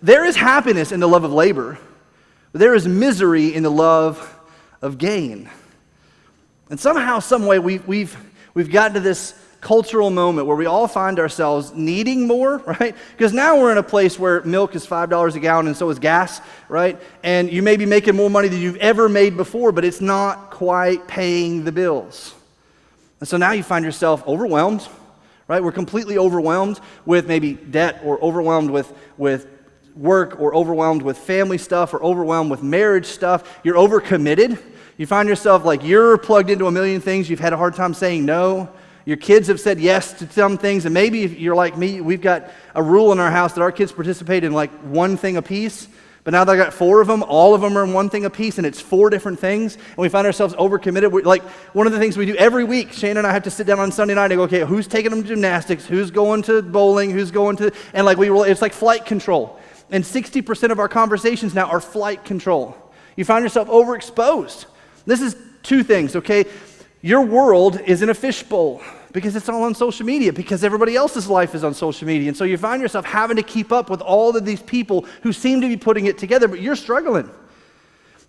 There is happiness in the love of labor, but there is misery in the love of gain. And somehow, some way, we've gotten to this cultural moment where we all find ourselves needing more, right? Because now we're in a place where milk is $5 a gallon and so is gas, right? And you may be making more money than you've ever made before, but it's not quite paying the bills. And so now you find yourself overwhelmed, right? We're completely overwhelmed with maybe debt, or overwhelmed with work, or overwhelmed with family stuff, or overwhelmed with marriage stuff. You're overcommitted. You find yourself like you're plugged into a million things. You've had a hard time saying no. Your kids have said yes to some things, and maybe if you're like me, we've got a rule in our house that our kids participate in like one thing a piece, but now they've got 4 of them, all of them are in one thing a piece, and it's 4 different things, and we find ourselves overcommitted. Like, one of the things we do every week, Shane and I have to sit down on Sunday night and go, okay, who's taking them to gymnastics, who's going to bowling, who's going to, and like it's like flight control, and 60% of our conversations now are flight control. You find yourself overexposed. This is 2 things, okay? Your world is in a fishbowl because it's all on social media, because everybody else's life is on social media. And so you find yourself having to keep up with all of these people who seem to be putting it together, but you're struggling.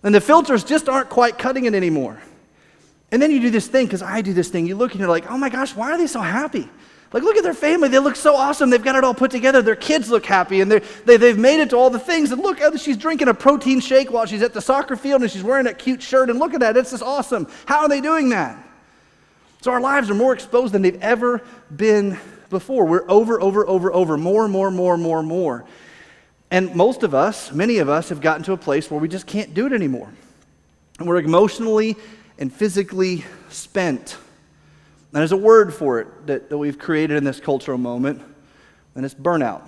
And the filters just aren't quite cutting it anymore. And then you do this thing, because I do this thing. You look and you're like, oh my gosh, why are they so happy? Like, look at their family. They look so awesome. They've got it all put together. Their kids look happy, and they've made it to all the things. And look, she's drinking a protein shake while she's at the soccer field, and she's wearing that cute shirt. And look at that. It's just awesome. How are they doing that? So our lives are more exposed than they've ever been before. We're over, more. And most of us, many of us, have gotten to a place where we just can't do it anymore. And we're emotionally and physically spent. And there's a word for it that we've created in this cultural moment, and it's burnout.